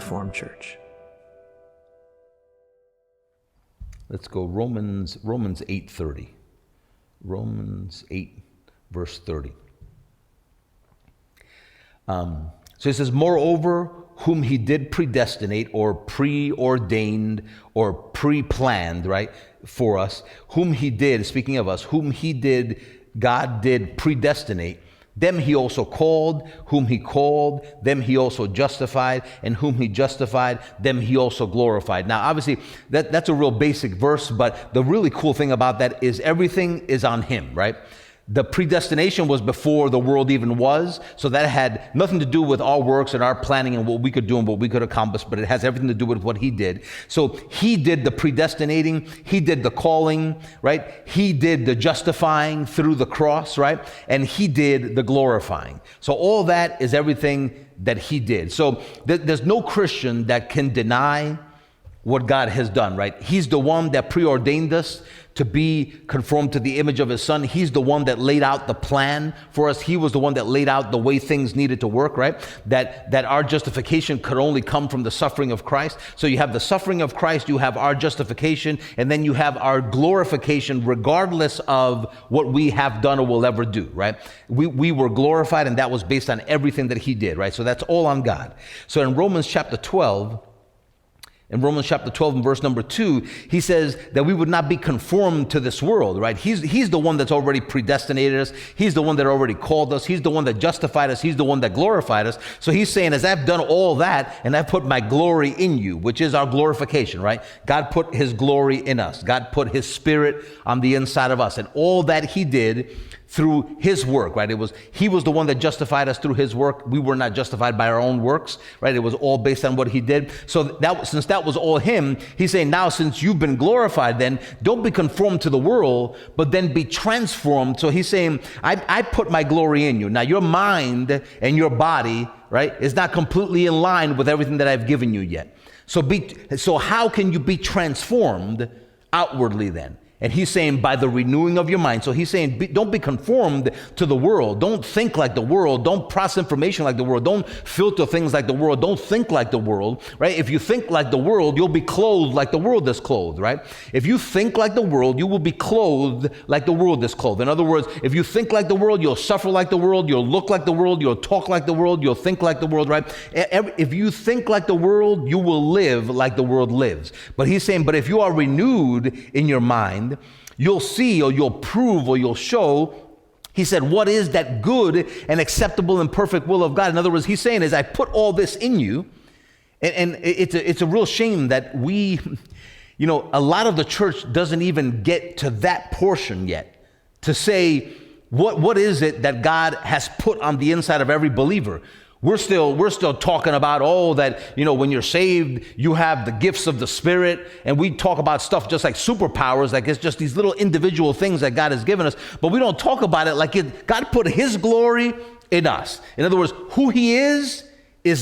Reformed Church. Let's go Romans 8:30. Romans 8, verse 30. So it says, moreover, whom he did predestinate or preordained or pre-planned, right, for us, whom he did, speaking of us, God did predestinate, them he also called, whom he called, them he also justified, and whom he justified, them he also glorified. Now, obviously, that's a real basic verse, but the really cool thing about that is everything is on him, right? The predestination was before the world even was, so that had nothing to do with our works and our planning and what we could do and what we could accomplish, but it has everything to do with what he did. So he did the predestinating, he did the calling, right? He did the justifying through the cross, right? And he did the glorifying. So all that is everything that he did. So there's no Christian that can deny what God has done, right? He's the one that preordained us to be conformed to the image of his son. He's the one that laid out the plan for us. He was the one that laid out the way things needed to work, right? That our justification could only come from the suffering of Christ. So you have the suffering of Christ, you have our justification, and then you have our glorification regardless of what we have done or will ever do, right? We were glorified, and that was based on everything that he did, right? So that's all on God. So in Romans chapter 12 and verse number 2, he says that we would not be conformed to this world, right? He's the one that's already predestinated us. He's the one that already called us. He's the one that justified us. He's the one that glorified us. So he's saying, as I've done all that, and I've put my glory in you, which is our glorification, right? God put his glory in us. God put his spirit on the inside of us. And all that he did through his work, right? He was the one that justified us through his work. We were not justified by our own works, right? It was all based on what he did. So since that was all him, he's saying, now since you've been glorified, then don't be conformed to the world, but then be transformed. So he's saying, I put my glory in you. Now your mind and your body, right, is not completely in line with everything that I've given you yet. So how can you be transformed outwardly then? And he's saying by the renewing of your mind. So he's saying don't be conformed to the world. Don't think like the world. Don't process information like the world. Don't filter things like the world. Don't think like the world, right? If you think like the world, you'll be clothed like the world is clothed, right? If you think like the world, you will be clothed like the world is clothed. In other words, if you think like the world, you'll suffer like the world. You'll look like the world. You'll talk like the world. You'll think like the world, right? If you think like the world, you will live like the world lives. But he's saying, but if you are renewed in your mind, you'll see or you'll prove or you'll show, he said, what is that good and acceptable and perfect will of God. In other words, he's saying is I put all this in you. And it's a real shame that a lot of the church doesn't even get to that portion yet to say, what is it that God has put on the inside of every believer? We're still talking about, that, when you're saved, you have the gifts of the Spirit. And we talk about stuff just like superpowers, like it's just these little individual things that God has given us. But we don't talk about it like God put his glory in us. In other words, who he is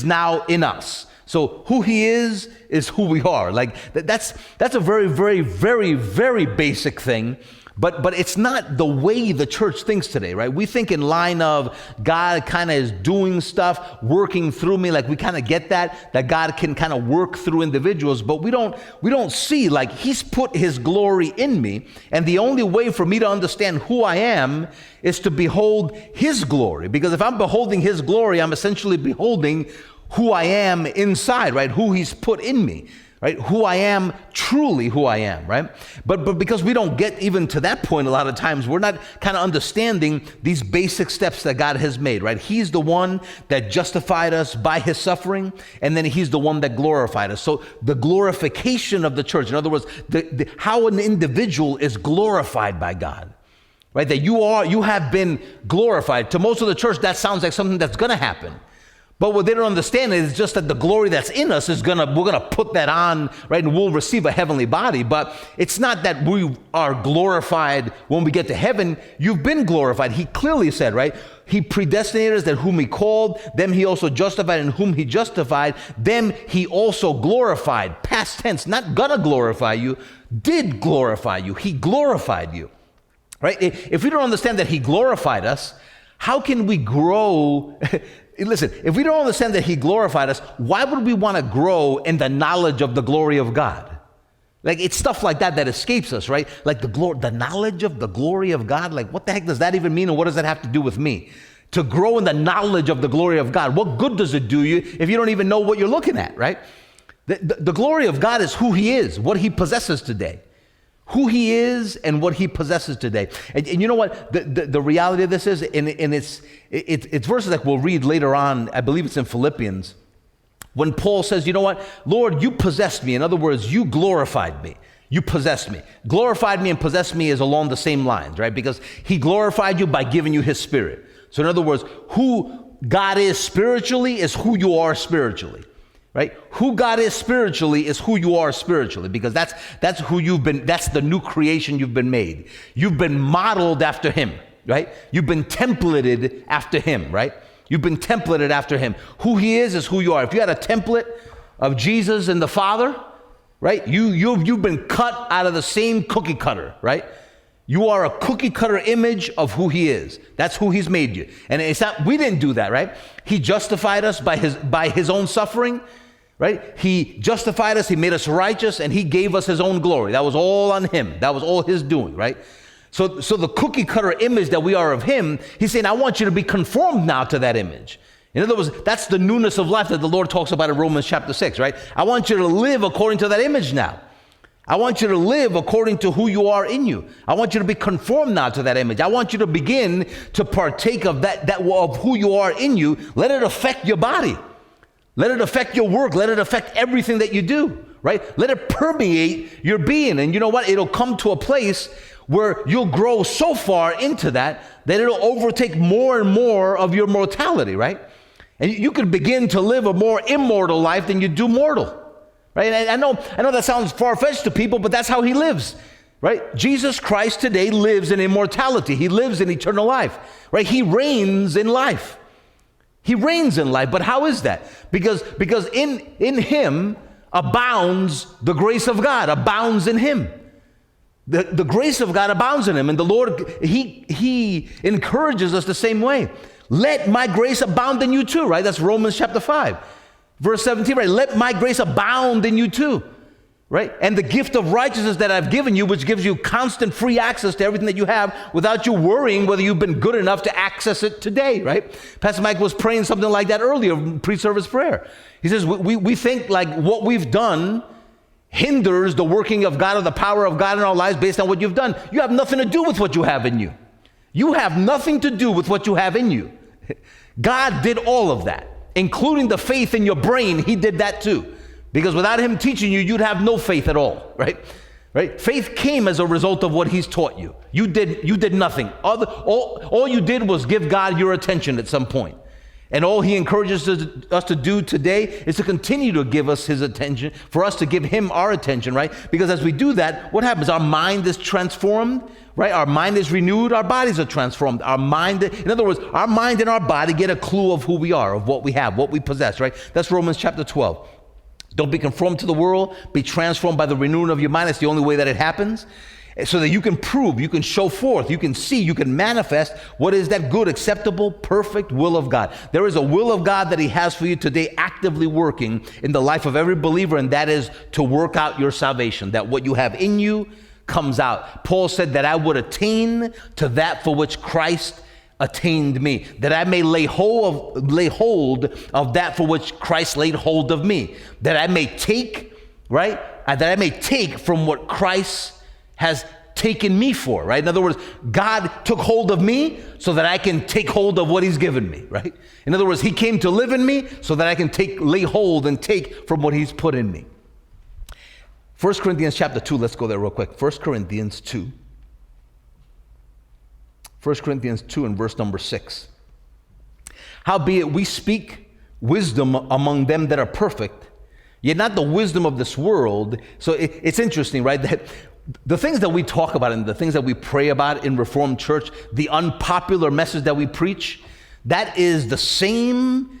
now in us. So who he is who we are. Like that's a very, very, very, very basic thing. But it's not the way the church thinks today, right? We think in line of God kind of is doing stuff, working through me. Like we kind of get that God can kind of work through individuals, but we don't see like he's put his glory in me. And the only way for me to understand who I am is to behold his glory. Because if I'm beholding his glory, I'm essentially beholding who I am inside, right? Who he's put in me. Right? Who I am, truly who I am, right? But because we don't get even to that point a lot of times, we're not kind of understanding these basic steps that God has made, right? He's the one that justified us by his suffering, and then he's the one that glorified us. So the glorification of the church, in other words, how an individual is glorified by God, right? That you have been glorified. To most of the church, that sounds like something that's going to happen. But what they don't understand is just that the glory that's in us we're gonna put that on, right? And we'll receive a heavenly body. But it's not that we are glorified when we get to heaven. You've been glorified. He clearly said, right? He predestinated us that whom he called, them he also justified, and whom he justified, them he also glorified. Past tense, not gonna glorify you, did glorify you. He glorified you, right? If we don't understand that he glorified us, how can we grow listen, if we don't understand that he glorified us, why would we want to grow in the knowledge of the glory of God? Like, it's stuff like that that escapes us, right? Like the knowledge of the glory of God. Like, what the heck does that even mean, and what does that have to do with me? To grow in the knowledge of the glory of God. What good does it do you if you don't even know what you're looking at, right? The glory of God is who he is, what he possesses today. Who he is and what he possesses today. And you know what the reality of this is? And it's verses that we'll read later on. I believe it's in Philippians. When Paul says, you know what? Lord, you possessed me. In other words, you glorified me. You possessed me. Glorified me and possessed me is along the same lines, right? Because he glorified you by giving you his spirit. So in other words, who God is spiritually is who you are spiritually, right? Who God is spiritually is who you are spiritually, because that's who you've been. That's the new creation you've been made. You've been modeled after him, right? You've been templated after him, right? You've been templated after him. Who he is who you are. If you had a template of Jesus and the Father, right? You've been cut out of the same cookie cutter, right? You are a cookie cutter image of who he is. That's who he's made you. And it's not, we didn't do that, right? He justified us by his own suffering, right? He justified us, he made us righteous, and he gave us his own glory. That was all on him. That was all his doing, right? So the cookie cutter image that we are of him, he's saying, I want you to be conformed now to that image. In other words, that's the newness of life that the Lord talks about in Romans chapter 6, right? I want you to live according to that image now. I want you to live according to who you are in you. I want you to be conformed now to that image. I want you to begin to partake of that of who you are in you. Let it affect your body. Let it affect your work. Let it affect everything that you do, right? Let it permeate your being. And you know what? It'll come to a place where you'll grow so far into that it'll overtake more and more of your mortality, right? And you can begin to live a more immortal life than you do mortal. Right? And I know that sounds far-fetched to people, but that's how he lives, right? Jesus Christ today lives in immortality. He lives in eternal life, right? He reigns in life. He reigns in life. But how is that? Because in him abounds the grace of God, abounds in him. The grace of God abounds in him. And the Lord, he encourages us the same way. Let my grace abound in you too, right? That's Romans chapter 5. Verse 17, right? Let my grace abound in you too, right? And the gift of righteousness that I've given you, which gives you constant free access to everything that you have without you worrying whether you've been good enough to access it today, right? Pastor Mike was praying something like that earlier, pre-service prayer. He says, we think like what we've done hinders the working of God or the power of God in our lives based on what you've done. You have nothing to do with what you have in you. You have nothing to do with what you have in you. God did all of that. Including the faith in your brain, he did that too. Because without him teaching you, you'd have no faith at all, right? Right? Faith came as a result of what he's taught you. You did nothing. All you did was give God your attention at some point. And all he encourages us to do today is to continue to give us his attention, for us to give him our attention, right? Because as we do that, what happens? Our mind is transformed, right? Our mind is renewed, our bodies are transformed. In other words, our mind and our body get a clue of who we are, of what we have, what we possess, right? That's Romans chapter 12. Don't be conformed to the world, be transformed by the renewing of your mind. It's the only way that it happens. So that you can prove, you can show forth, you can see, you can manifest what is that good, acceptable, perfect will of God. There is a will of God that he has for you today actively working in the life of every believer, and that is to work out your salvation, that what you have in you comes out. Paul said that I would attain to that for which Christ attained me, that I may lay hold of that for which Christ laid hold of me, that I may take, right? That I may take from what Christ has taken me for, right? In other words, God took hold of me so that I can take hold of what he's given me, right? In other words, he came to live in me so that I can lay hold and take from what he's put in me. 1 Corinthians chapter 2, let's go there real quick. 1 Corinthians 2. 1 Corinthians 2 and verse number 6. Howbeit we speak wisdom among them that are perfect, yet not the wisdom of this world. So it's interesting, right? That the things that we talk about and the things that we pray about in Reformed Church, the unpopular message that we preach, that is the same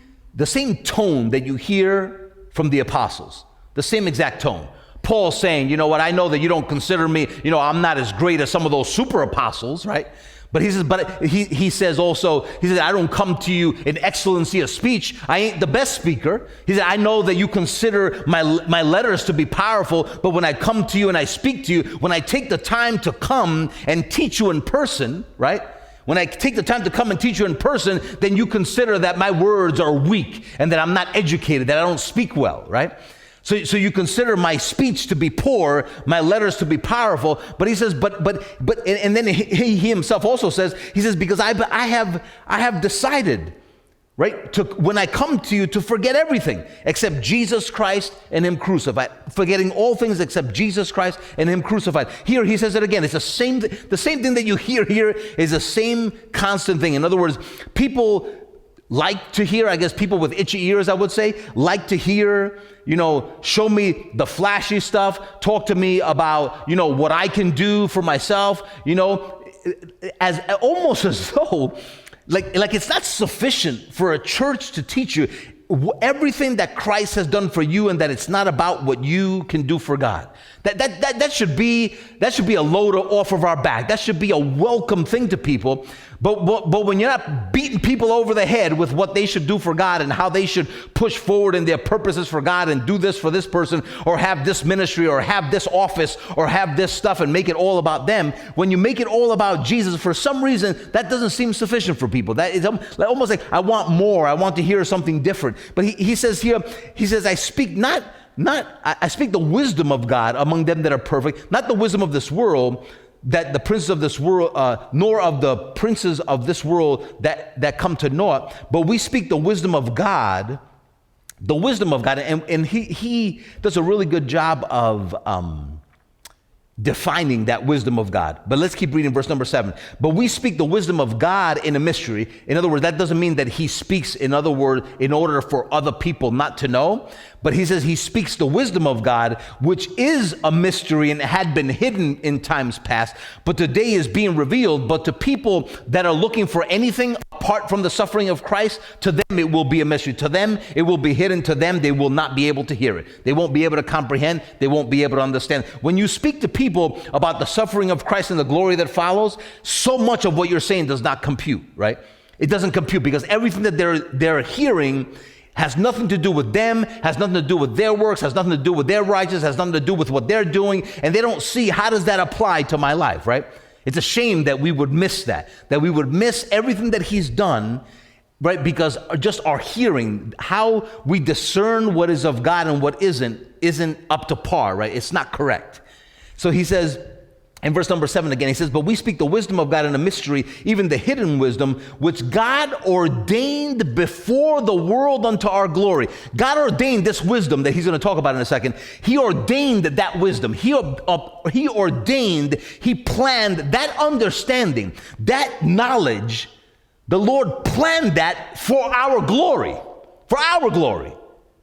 tone that you hear from the apostles. The same exact tone. Paul saying, you know what, I know that you don't consider me, I'm not as great as some of those super apostles, right? But he says also, he says, I don't come to you in excellency of speech. I ain't the best speaker. He said, I know that you consider my letters to be powerful, but when I come to you and I speak to you, when I take the time to come and teach you in person, right? When I take the time to come and teach you in person, then you consider that my words are weak and that I'm not educated, that I don't speak well, right? So you consider my speech to be poor, my letters to be powerful. But he says, and then he himself also says, he says, because I have decided, right, when I come to you, to forget everything except Jesus Christ and him crucified, forgetting all things except Jesus Christ and him crucified. Here he says it again. It's the same thing that you hear here is the same constant thing. In other words, people like to hear, I guess people with itchy ears, I would say, like to hear, show me the flashy stuff, talk to me about, what I can do for myself, as almost as though, like it's not sufficient for a church to teach you everything that Christ has done for you, and that it's not about what you can do for God. That should be a load off of our back. That should be a welcome thing to people. But when you're not beating people over the head with what they should do for God and how they should push forward in their purposes for God and do this for this person, or have this ministry, or have this office, or have this stuff, and make it all about them, when you make it all about Jesus, for some reason that doesn't seem sufficient for people. That is almost like, I want more. I want to hear something different. But he says here, I speak I speak the wisdom of God among them that are perfect, not the wisdom of this world, that the princes of this world, nor of the princes of this world that come to naught, but we speak the wisdom of God, and he does a really good job of defining that wisdom of God. But let's keep reading verse number 7. But we speak the wisdom of God in a mystery. In other words, that doesn't mean that he speaks, in other words, in order for other people not to know. But he says he speaks the wisdom of God, which is a mystery and had been hidden in times past, but today is being revealed. But to people that are looking for anything apart from the suffering of Christ, to them it will be a mystery. To them it will be hidden. To them they will not be able to hear it. They won't be able to comprehend. They won't be able to understand. When you speak to people about the suffering of Christ and the glory that follows, so much of what you're saying does not compute, right? It doesn't compute, because everything that they're hearing has nothing to do with them, has nothing to do with their works, has nothing to do with their righteousness, has nothing to do with what they're doing, and they don't see, how does that apply to my life, right? It's a shame that we would miss that we would miss everything that he's done, right? Because just our hearing, how we discern what is of God and what isn't up to par, right? It's not correct. So he says, in verse number 7 again, he says, but we speak the wisdom of God in a mystery, even the hidden wisdom, which God ordained before the world unto our glory. God ordained this wisdom that he's going to talk about in a second. He ordained that wisdom. He ordained, he planned that understanding, that knowledge. The Lord planned that for our glory,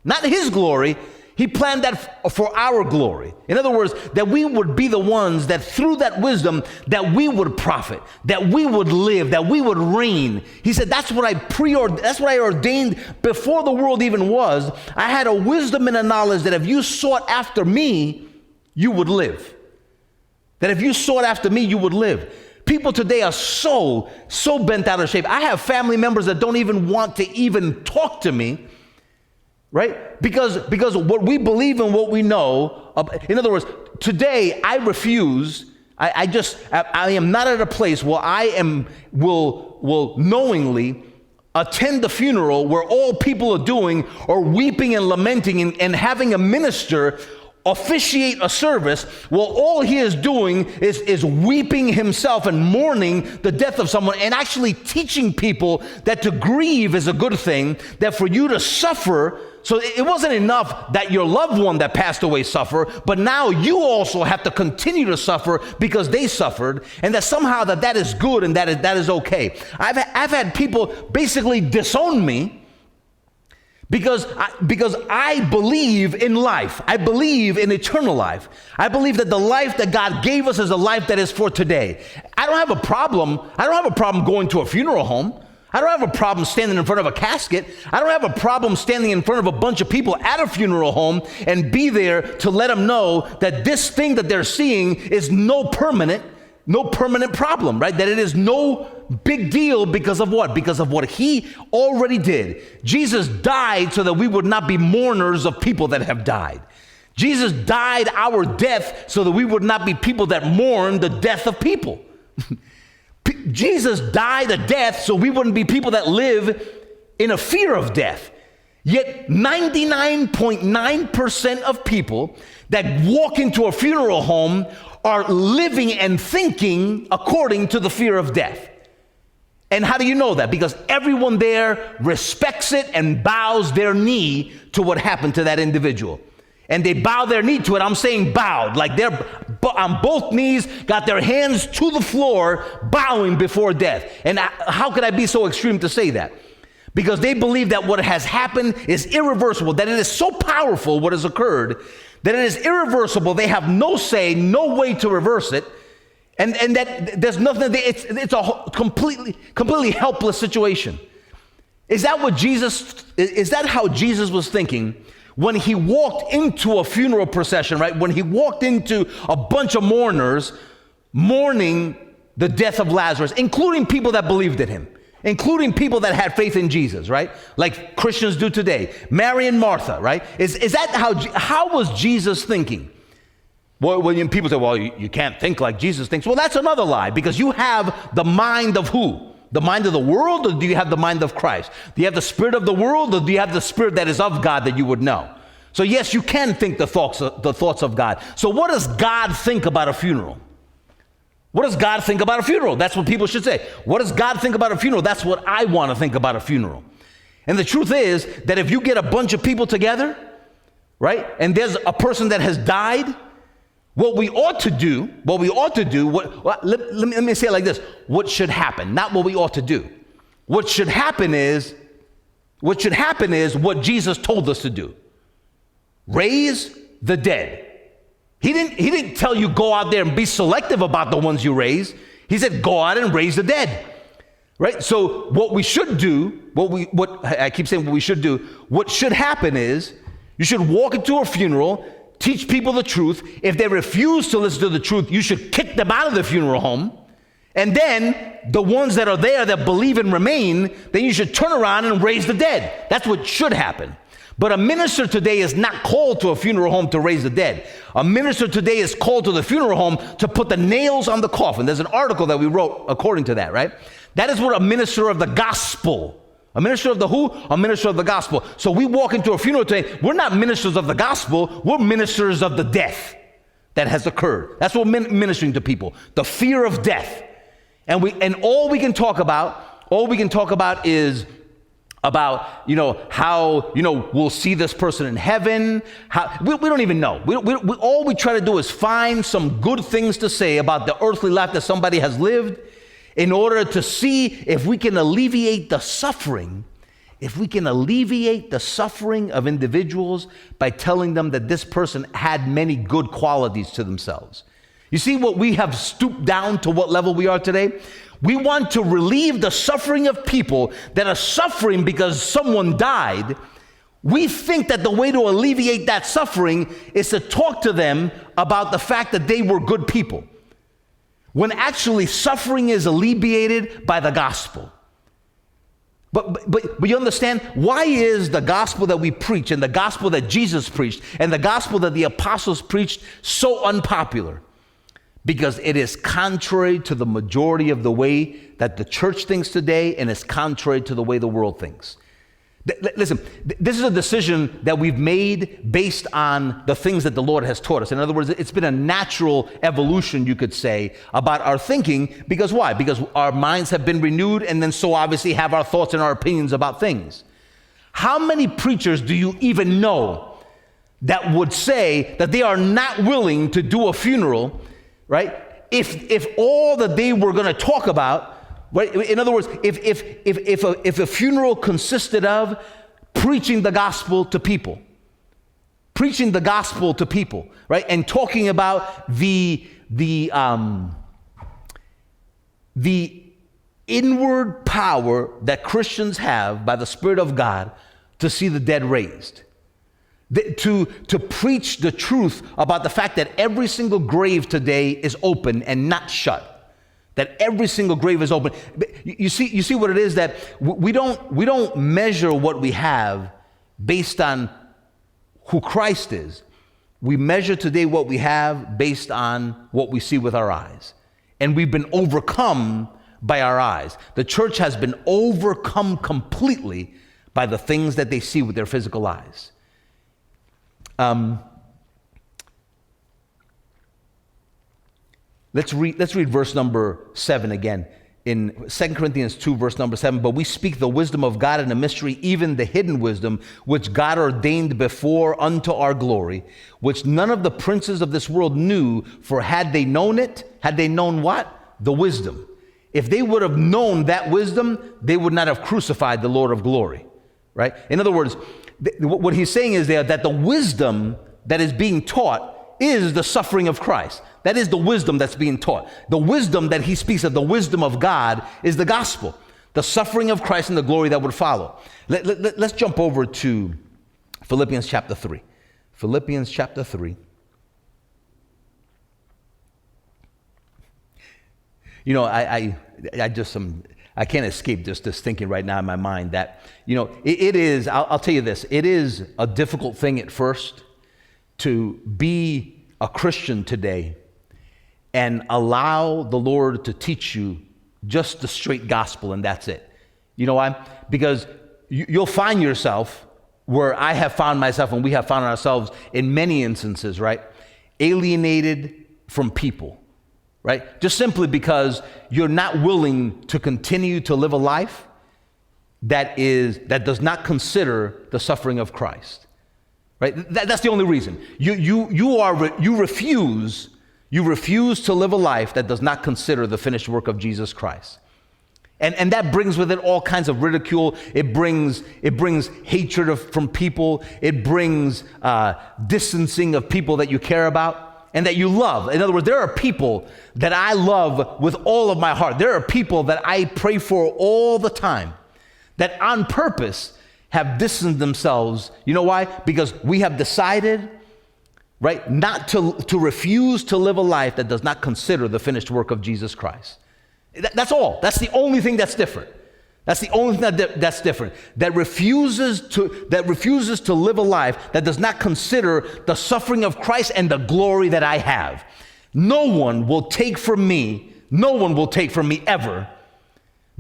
not his glory. He planned that for our glory. In other words, that we would be the ones that through that wisdom, that we would profit, that we would live, that we would reign. He said, that's what I ordained before the world even was. I had a wisdom and a knowledge that if you sought after me, you would live. That if you sought after me, you would live. People today are so bent out of shape. I have family members that don't even want to even talk to me, right? Because what we believe and what we know, in other words, today I refuse. I am not at a place where I will knowingly attend the funeral where all people are doing are weeping and lamenting and having a minister officiate a service. Well, all he is doing is weeping himself and mourning the death of someone, and actually teaching people that to grieve is a good thing, that for you to suffer. So it wasn't enough that your loved one that passed away suffer, but now you also have to continue to suffer because they suffered, and that somehow that is good and that is okay. I've had people basically disown me because I believe in life. I believe in eternal life. I believe that the life that God gave us is a life that is for today. I don't have a problem going to a funeral home. I don't have a problem standing in front of a casket. I don't have a problem standing in front of a bunch of people at a funeral home and be there to let them know that this thing that they're seeing is no permanent. no permanent problem, right? That it is no big deal because of what? Because of what he already did. Jesus died so that we would not be mourners of people that have died. Jesus died our death so that we would not be people that mourn the death of people. Jesus died a death so we wouldn't be people that live in a fear of death. Yet 99.9% of people that walk into a funeral home are living and thinking according to the fear of death. And how do you know that? Because everyone there respects it and bows their knee to what happened to that individual. And they bow their knee to it. I'm saying bowed, like they're on both knees, got their hands to the floor, bowing before death. And how could I be so extreme to say that? Because they believe that what has happened is irreversible, that it is so powerful what has occurred, that it is irreversible. They have no say, no way to reverse it, and that there's nothing. It's a completely helpless situation. Is that what Jesus? Is that how Jesus was thinking when he walked into a funeral procession? Right, when he walked into a bunch of mourners mourning the death of Lazarus, including people that believed in him, including people that had faith in Jesus, right? Like Christians do today, Mary and Martha, right? Is that how was Jesus thinking? Well, when people say, well, you can't think like Jesus thinks. Well, that's another lie, because you have the mind of who? The mind of the world, or do you have the mind of Christ? Do you have the spirit of the world, or do you have the spirit that is of God that you would know? So yes, you can think the thoughts of God. So what does God think about a funeral? What does God think about a funeral? That's what people should say. What does God think about a funeral? That's what I want to think about a funeral. And the truth is that if you get a bunch of people together, right, and there's a person that has died, what we ought to do, let me say it like this, what should happen, not what we ought to do. What should happen is what Jesus told us to do. Raise the dead. He didn't tell you go out there and be selective about the ones you raise. He said go out and raise the dead. Right? So what we should do, what should happen is you should walk into a funeral, teach people the truth. If they refuse to listen to the truth, you should kick them out of the funeral home. And then the ones that are there that believe and remain, then you should turn around and raise the dead. That's what should happen. But a minister today is not called to a funeral home to raise the dead. A minister today is called to the funeral home to put the nails on the coffin. There's an article that we wrote according to that, right? That is what a minister of the gospel. A minister of the who? A minister of the gospel. So we walk into a funeral today, we're not ministers of the gospel, we're ministers of the death that has occurred. That's what we're ministering to people, the fear of death. And all we can talk about is about, how, we'll see this person in heaven. We don't even know. All we try to do is find some good things to say about the earthly life that somebody has lived in order to see if we can alleviate the suffering, of individuals by telling them that this person had many good qualities to themselves. You see what we have stooped down to, what level we are today? We want to relieve the suffering of people that are suffering because someone died. We think that the way to alleviate that suffering is to talk to them about the fact that they were good people, when actually suffering is alleviated by the gospel. But you understand, why is the gospel that we preach and the gospel that Jesus preached and the gospel that the apostles preached so unpopular? Because it is contrary to the majority of the way that the church thinks today, and it's contrary to the way the world thinks. Listen, this is a decision that we've made based on the things that the Lord has taught us. In other words, it's been a natural evolution, you could say, about our thinking. Because why? Because our minds have been renewed, and then so obviously have our thoughts and our opinions about things. How many preachers do you even know that would say that they are not willing to do a funeral, right, if all that they were going to talk about, right? In other words, if a funeral consisted of preaching the gospel to people, right, and talking about the inward power that Christians have by the Spirit of God to see the dead raised. To preach the truth about the fact that every single grave today is open and not shut. that every single grave is open. You see what it is, that we don't measure what we have based on who Christ is. We measure today what we have based on what we see with our eyes. And we've been overcome by our eyes. The church has been overcome completely by the things that they see with their physical eyes. Let's read verse number 7 again in 2 Corinthians 2, verse number 7. But we speak the wisdom of God in a mystery, even the hidden wisdom, which God ordained before unto our glory, which none of the princes of this world knew, for had they known it, had they known what? The wisdom. If they would have known that wisdom, they would not have crucified the Lord of glory, right? In other words, what he's saying is there that the wisdom that is being taught is the suffering of Christ. That is the wisdom that's being taught. The wisdom that he speaks of, the wisdom of God, is the gospel, the suffering of Christ and the glory that would follow. Let's jump over to Philippians chapter 3. Philippians chapter 3. You know, I can't escape just this thinking right now in my mind that, you know, it is, I'll tell you this, it is a difficult thing at first to be a Christian today and allow the Lord to teach you just the straight gospel, and that's it. You know why? Because you'll find yourself where I have found myself, and we have found ourselves in many instances, right? Alienated from people, right? Just simply because you're not willing to continue to live a life that does not consider the suffering of Christ. Right? That's the only reason. You refuse to live a life that does not consider the finished work of Jesus Christ. And that brings with it all kinds of ridicule. It brings hatred from people. It brings distancing of people that you care about and that you love. In other words, there are people that I love with all of my heart. There are people that I pray for all the time that on purpose have distanced themselves. You know why? Because we have decided, right, not to refuse to live a life that does not consider the finished work of Jesus Christ. That's all. That's the only thing that's different. That's the only thing that's different. That refuses to live a life that does not consider the suffering of Christ and the glory that I have. No one will take from me ever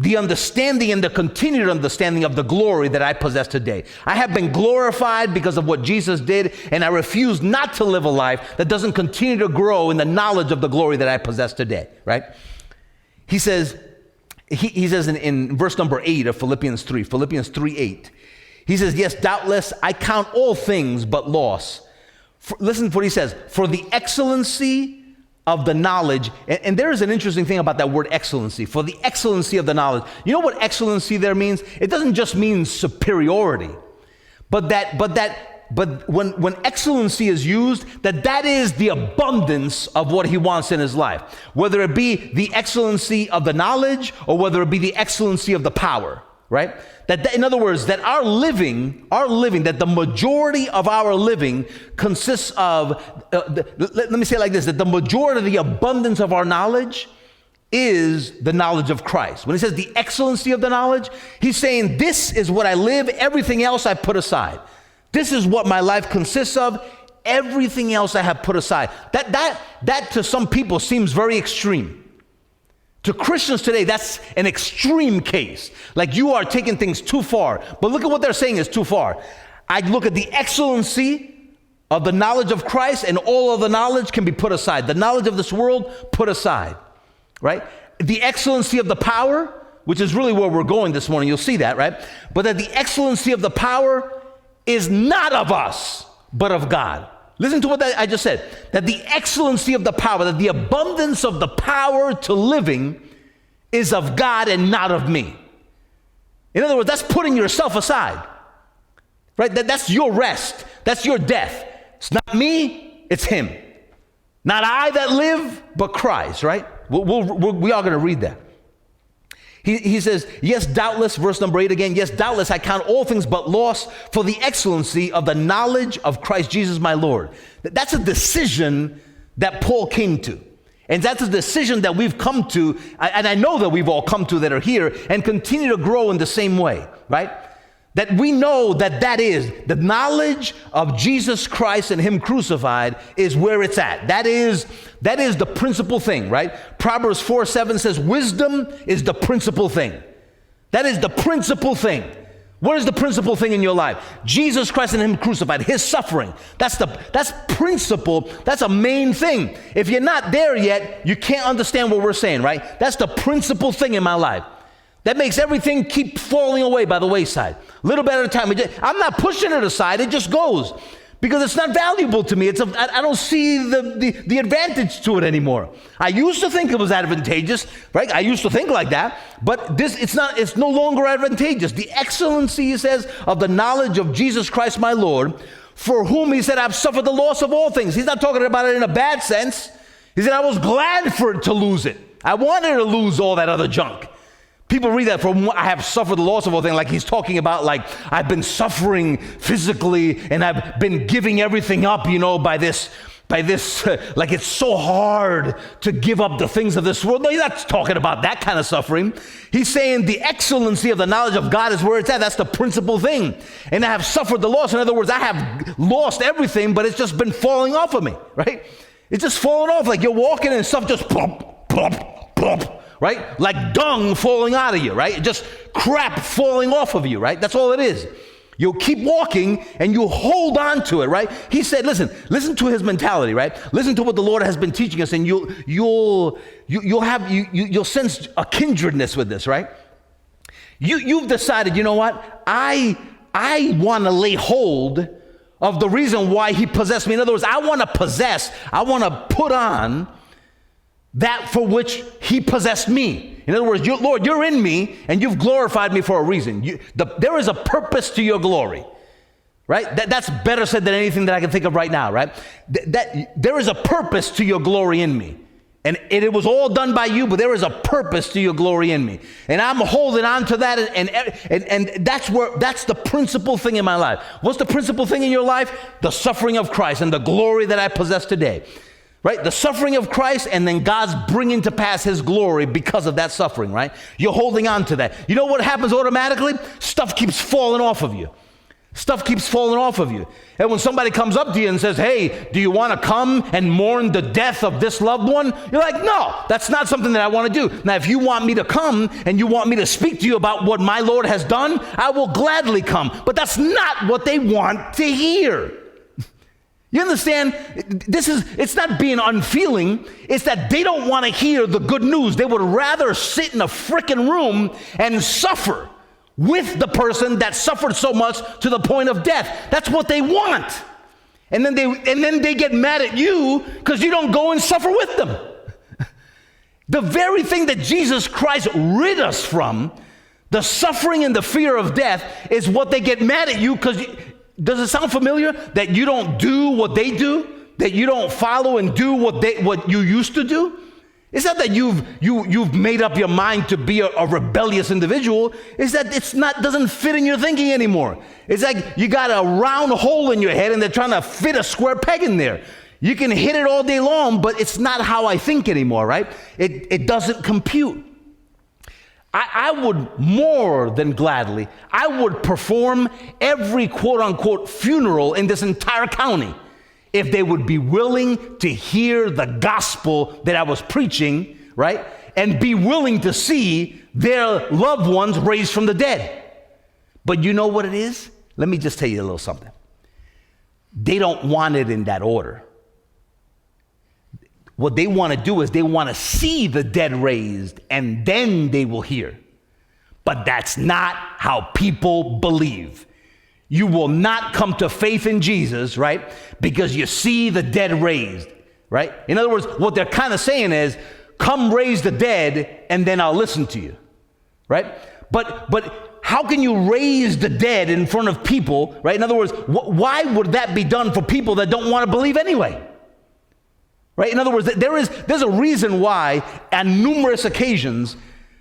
the understanding and the continued understanding of the glory that I possess today. I have been glorified because of what Jesus did, and I refuse not to live a life that doesn't continue to grow in the knowledge of the glory that I possess today, right? He says in verse number 8 of Philippians 3:8, he says, yes, doubtless I count all things but loss. Listen to what he says, for the excellency of the knowledge, and there is an interesting thing about that word excellency, for the excellency of the knowledge. You know what excellency there means? It doesn't just mean superiority, but when excellency is used, that is the abundance of what he wants in his life, whether it be the excellency of the knowledge or whether it be the excellency of the power, right? That in other words, that our living, that the majority of our living consists of, let me say it like this, that the majority of the abundance of our knowledge is the knowledge of Christ. When he says the excellency of the knowledge, he's saying this is what I live, everything else I put aside. This is what my life consists of, everything else I have put aside. That to some people seems very extreme. To Christians today, that's an extreme case. Like you are taking things too far. But look at what they're saying is too far. I look at the excellency of the knowledge of Christ, and all of the knowledge can be put aside. The knowledge of this world, put aside, right? The excellency of the power, which is really where we're going this morning. You'll see that, right? But that the excellency of the power is not of us, but of God. Listen to what I just said, that the excellency of the power, that the abundance of the power to living is of God and not of me. In other words, that's putting yourself aside, right? That's your rest. That's your death. It's not me, it's him. Not I that live, but Christ, right? We are going to read that. He says, yes, doubtless, verse number 8 again, yes, doubtless I count all things but loss for the excellency of the knowledge of Christ Jesus my Lord. That's a decision that Paul came to. And that's a decision that we've come to, and I know that we've all come to that are here, and continue to grow in the same way, right? That we know that is the knowledge of Jesus Christ and Him crucified is where it's at. That is the principal thing, right? Proverbs 4:7 says, wisdom is the principal thing. That is the principal thing. What is the principal thing in your life? Jesus Christ and Him crucified, His suffering. That's principle. That's a main thing. If you're not there yet, you can't understand what we're saying, right? That's the principal thing in my life. That makes everything keep falling away by the wayside. A little bit at a time. I'm not pushing it aside. It just goes. Because it's not valuable to me. I don't see the advantage to it anymore. I used to think it was advantageous, right? I used to think like that, but it's no longer advantageous. The excellency, he says, of the knowledge of Jesus Christ my Lord, for whom he said, I've suffered the loss of all things. He's not talking about it in a bad sense. He said, I was glad for it to lose it. I wanted to lose all that other junk. People read that from I have suffered the loss of all things, like he's talking about like I've been suffering physically and I've been giving everything up, by this, like it's so hard to give up the things of this world. No, he's not talking about that kind of suffering. He's saying the excellency of the knowledge of God is where it's at. That's the principal thing. And I have suffered the loss. In other words, I have lost everything, but it's just been falling off of me, right? It's just falling off. Like you're walking and stuff just plop, plop, plop. Right? Like dung falling out of you, right? Just crap falling off of you, right? That's all it is. You'll keep walking and you hold on to it, right? He said, listen to his mentality, right? Listen to what the Lord has been teaching us, and you'll sense a kindredness with this, right? You've decided, you know what? I want to lay hold of the reason why he possessed me. In other words, I want to put on that for which he possessed me. In other words, Lord, you're in me and you've glorified me for a reason. There is a purpose to your glory, right? That's better said than anything that I can think of right now, right? There is a purpose to your glory in me. And it was all done by you, but there is a purpose to your glory in me. And I'm holding on to that, and that's the principal thing in my life. What's the principal thing in your life? The suffering of Christ and the glory that I possess today. Right? The suffering of Christ, and then God's bringing to pass his glory because of that suffering, right? You're holding on to that. You know what happens automatically? Stuff keeps falling off of you. Stuff keeps falling off of you. And when somebody comes up to you and says, hey, do you want to come and mourn the death of this loved one? You're like, no, that's not something that I want to do. Now, if you want me to come and you want me to speak to you about what my Lord has done, I will gladly come. But that's not what they want to hear. You understand? It's not being unfeeling. It's that they don't want to hear the good news. They would rather sit in a frickin' room and suffer with the person that suffered so much to the point of death. That's what they want. And then they get mad at you because you don't go and suffer with them. The very thing that Jesus Christ rid us from, the suffering and the fear of death, is what they get mad at you because... Does it sound familiar that you don't do what they do? That you don't follow and do what you used to do? It's not that you've made up your mind to be a rebellious individual. It's that doesn't fit in your thinking anymore. It's like you got a round hole in your head and they're trying to fit a square peg in there. You can hit it all day long, but it's not how I think anymore, right? It doesn't compute. I would more than gladly, I would perform every quote-unquote funeral in this entire county if they would be willing to hear the gospel that I was preaching, right? And be willing to see their loved ones raised from the dead. But you know what it is? Let me just tell you a little something. They don't want it in that order. What they want to do is they want to see the dead raised, and then they will hear. But that's not how people believe. You will not come to faith in Jesus, right? Because you see the dead raised, right? In other words, what they're kind of saying is, come raise the dead, and then I'll listen to you, right? But how can you raise the dead in front of people, right? In other words, why would that be done for people that don't want to believe anyway? Right? In other words, there's a reason why on numerous occasions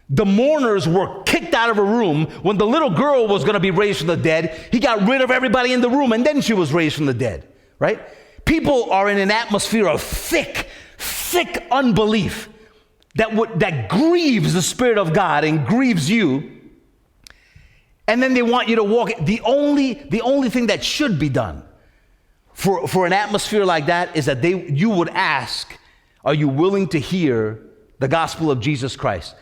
the mourners were kicked out of a room when the little girl was going to be raised from the dead. He got rid of everybody in the room and then she was raised from the dead. Right? People are in an atmosphere of thick thick unbelief that grieves the Spirit of God and grieves you. And then they want you to walk. The only thing that should be done for an atmosphere like that is that you would ask, are you willing to hear the gospel of Jesus Christ?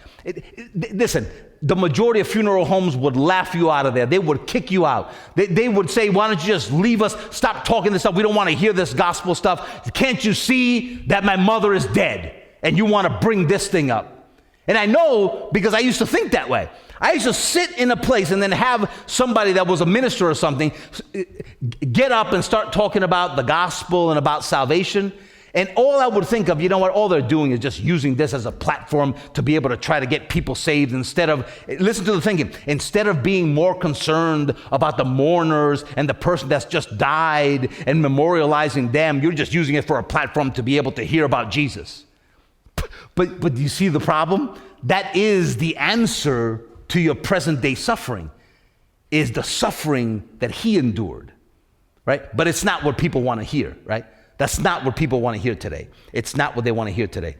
Listen, the majority of funeral homes would laugh you out of there. They would kick you out. They would say, why don't you just leave us? Stop talking this stuff. We don't want to hear this gospel stuff. Can't you see that my mother is dead and you want to bring this thing up? And I know because I used to think that way. I used to sit in a place and then have somebody that was a minister or something get up and start talking about the gospel and about salvation. And all I would think of, you know what, all they're doing is just using this as a platform to be able to try to get people saved instead of, listen to the thinking, instead of being more concerned about the mourners and the person that's just died and memorializing them, you're just using it for a platform to be able to hear about Jesus. But do you see the problem? That is the answer to your present day suffering, is the suffering that he endured, right? But it's not what people want to hear, right? That's not what people want to hear today. It's not what they want to hear today.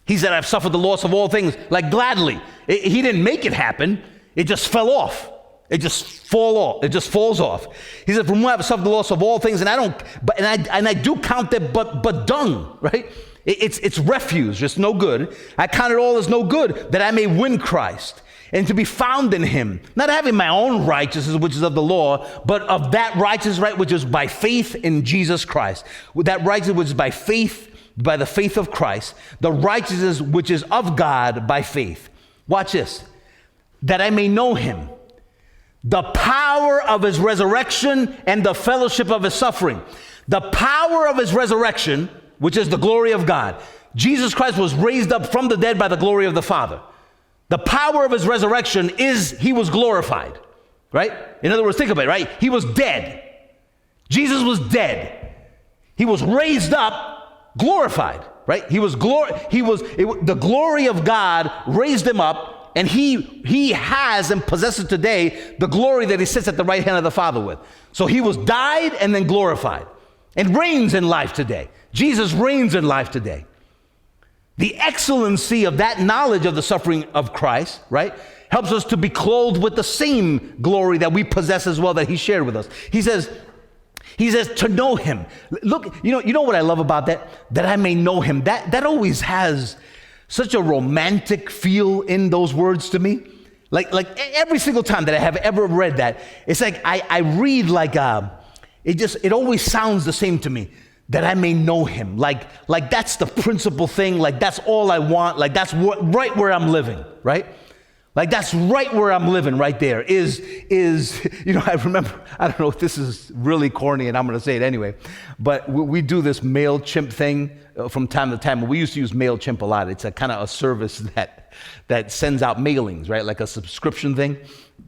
He said, I've suffered the loss of all things, like gladly. He didn't make it happen. It just fell off. It just falls off. He said, from whom I have suffered the loss of all things, and I do count that but dung, right? It's refuse, just no good. I count it all as no good, that I may win Christ, and to be found in him, not having my own righteousness, which is of the law, but of that righteousness, right, which is by faith in Jesus Christ. That righteousness which is by faith, by the faith of Christ, the righteousness which is of God by faith. Watch this. That I may know him, the power of his resurrection and the fellowship of his suffering. The power of his resurrection, which is the glory of God. Jesus Christ was raised up from the dead by the glory of the Father. The power of his resurrection is he was glorified, right? In other words, think about it, right? He was dead. Jesus was dead. He was raised up, glorified, right? The glory of God raised him up, and he has and possesses today the glory that he sits at the right hand of the Father with. So he was died and then glorified and reigns in life today. Jesus reigns in life today. The excellency of that knowledge of the suffering of Christ, right, helps us to be clothed with the same glory that we possess as well that he shared with us. He says to know him. Look, you know what I love about that? That I may know him. That always has such a romantic feel in those words to me. Like every single time that I have ever read that, it's like I read like it always sounds the same to me. That I may know him, like that's the principal thing, like that's all I want, like that's right where I'm living, right? Like that's right where I'm living right there is, I remember, I don't know if this is really corny and I'm going to say it anyway, but we do this MailChimp thing from time to time. We used to use MailChimp a lot. It's a kind of a service that sends out mailings, right? Like a subscription thing.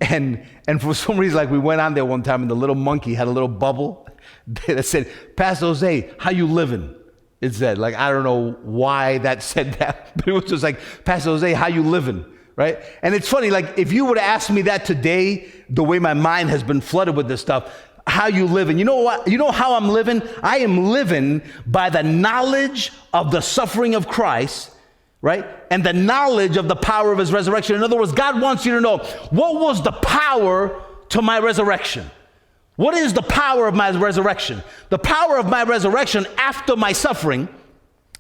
And for some reason, like we went on there one time and the little monkey had a little bubble that said, Pastor Jose, how you living? It said, like, I don't know why that said that, but it was just like, Pastor Jose, how you living? Right? And it's funny, like, if you would have asked me that today, the way my mind has been flooded with this stuff, how you living? You know what? You know how I'm living? I am living by the knowledge of the suffering of Christ, right? And the knowledge of the power of his resurrection. In other words, God wants you to know, what was the power to my resurrection? What is the power of my resurrection? The power of my resurrection after my suffering,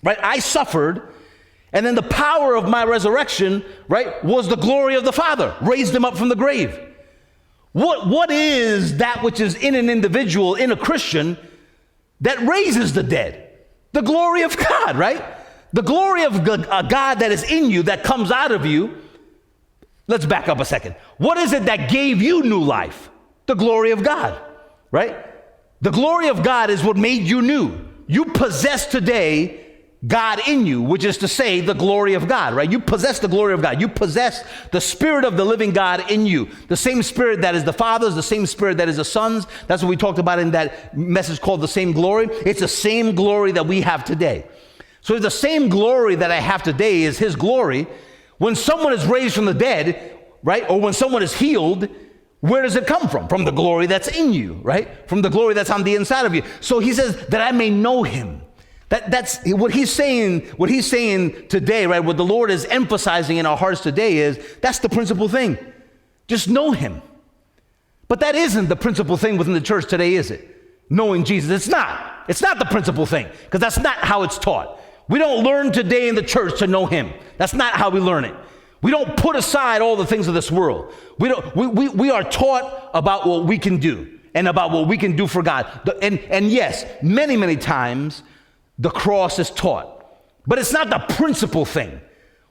right? I suffered, and then the power of my resurrection, right, was the glory of the Father, raised him up from the grave. What is that which is in an individual, in a Christian, that raises the dead? The glory of God, right? The glory of God that is in you, that comes out of you. Let's back up a second. What is it that gave you new life? The glory of God. Right? The glory of God is what made you new. You possess today God in you, which is to say the glory of God, right? You possess the glory of God. You possess the Spirit of the living God in you. The same Spirit that is the Father's, the same Spirit that is the Son's. That's what we talked about in that message called The Same Glory. It's the same glory that we have today. So the same glory that I have today is his glory. When someone is raised from the dead, right? Or when someone is healed, where does it come from? From the glory that's in you, right? From the glory that's on the inside of you. So he says that I may know him, That's what he's saying. What he's saying today, right? What the Lord is emphasizing in our hearts today is that's the principal thing. Just know him. But that isn't the principal thing within the church today, is it? Knowing Jesus. It's not. It's not the principal thing, because that's not how it's taught. We don't learn today in the church to know him. That's not how we learn it. We don't put aside all the things of this world. We are taught about what we can do and about what we can do for God. And yes, many, many times the cross is taught, but it's not the principal thing.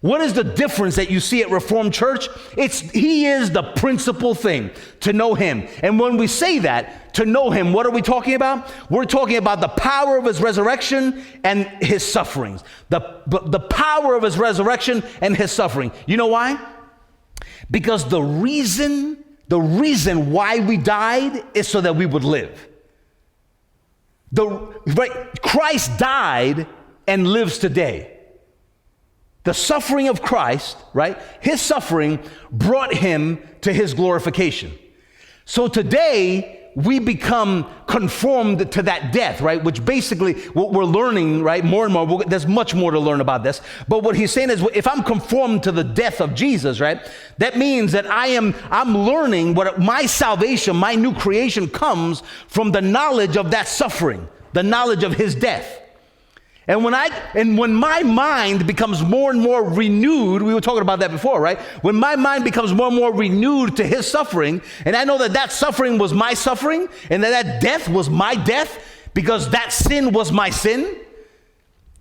What is the difference that you see at Reformed Church? He is the principal thing, to know him. And when we say that, to know him, what are we talking about? We're talking about the power of his resurrection and his sufferings. The power of his resurrection and his suffering. You know why? Because the reason why we died is so that we would live. Christ died and lives today. The suffering of Christ, right? His suffering brought him to his glorification. So today, we become conformed to that death, right? Which basically, what we're learning, right? More and more, there's much more to learn about this. But what he's saying is, if I'm conformed to the death of Jesus, right? That means that I'm learning what my salvation, my new creation comes from the knowledge of that suffering, the knowledge of his death. And when my mind becomes more and more renewed, we were talking about that before, right? When my mind becomes more and more renewed to his suffering, and I know that suffering was my suffering, and that death was my death, because that sin was my sin.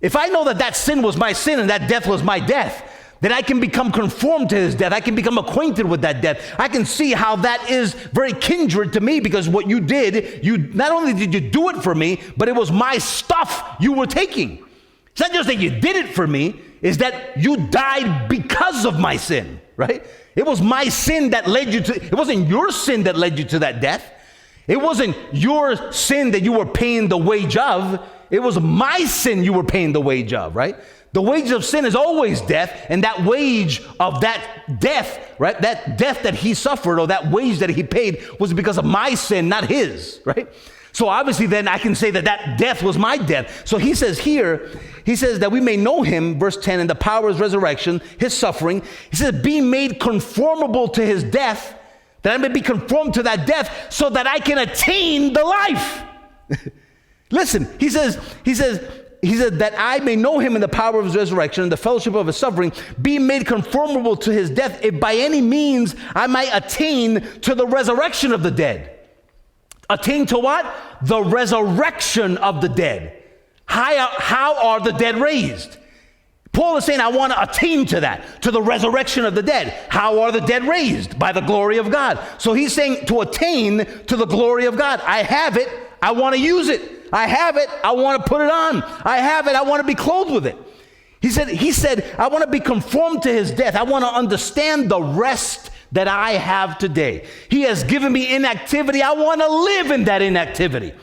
If I know that sin was my sin and that death was my death, then I can become conformed to his death. I can become acquainted with that death. I can see how that is very kindred to me, because what you did, not only did you do it for me, but it was my stuff you were taking. It's not just that you did it for me, it's that you died because of my sin, right? It was my sin that led you to, it wasn't your sin that led you to that death. It wasn't your sin that you were paying the wage of. It was my sin you were paying the wage of, right? The wage of sin is always death, and that wage of that death, right? That death that he suffered, or that wage that he paid, was because of my sin, not his, right? So obviously then I can say that death was my death. So he says here, he says that we may know him, verse 10, and the power of his resurrection, his suffering. He says, being made conformable to his death, that I may be conformed to that death, so that I can attain the life. Listen, he says that I may know him in the power of his resurrection and the fellowship of his suffering, being made conformable to his death, if by any means I might attain to the resurrection of the dead. Attain to what? The resurrection of the dead. How are the dead raised? Paul is saying, I want to attain to that, to the resurrection of the dead. How are the dead raised? By the glory of God. So he's saying to attain to the glory of God. I have it. I want to use it. I have it. I want to put it on. I have it. I want to be clothed with it. He said, I want to be conformed to his death. I want to understand the rest that I have today. He has given me inactivity. I want to live in that inactivity.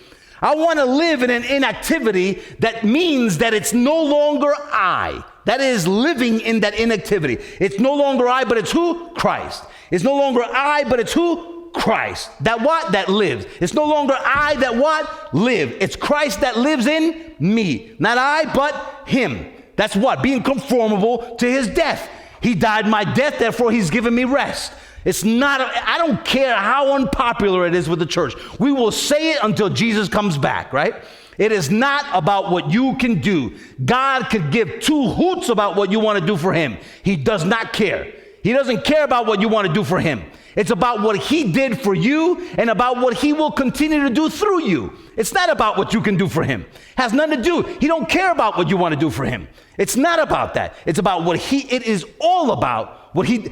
I want to live in an inactivity that means that it's no longer I. That is living in that inactivity. It's no longer I, but it's who? Christ. It's no longer I, but it's who? Christ. That what? That lives. It's no longer I that what? Live. It's Christ that lives in me. Not I, but him. That's what? Being conformable to his death. He died my death, therefore he's given me rest. It's not, I don't care how unpopular it is with the church. We will say it until Jesus comes back, right? It is not about what you can do. God could give two hoots about what you want to do for him. He does not care. He doesn't care about what you want to do for him. It's about what he did for you and about what he will continue to do through you. It's not about what you can do for him. It has nothing to do. He don't care about what you want to do for him. It's not about that. It's about it is all about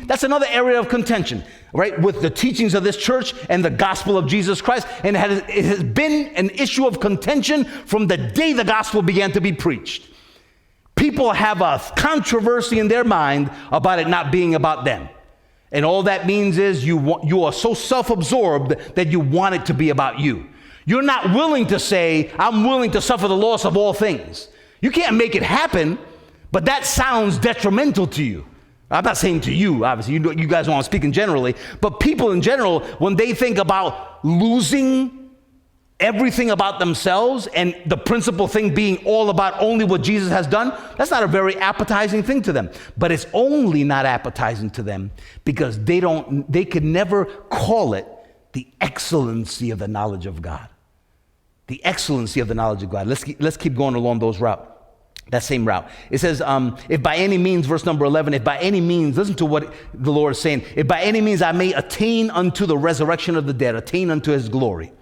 that's another area of contention, right? With the teachings of this church and the gospel of Jesus Christ. And it has been an issue of contention from the day the gospel began to be preached. People have a controversy in their mind about it not being about them. And all that means is you are so self-absorbed that you want it to be about you. You're not willing to say, I'm willing to suffer the loss of all things. You can't make it happen, but that sounds detrimental to you. I'm not saying to you, obviously, you guys don't want to speak in generally, but people in general, when they think about losing everything about themselves and the principal thing being all about only what Jesus has done, that's not a very appetizing thing to them. But it's only not appetizing to them because they can never call it the excellency of the knowledge of God. The excellency of the knowledge of God. Let's keep going along that same route. It says, if by any means, verse number 11, if by any means, listen to what the Lord is saying, if by any means I may attain unto the resurrection of the dead, attain unto his glory,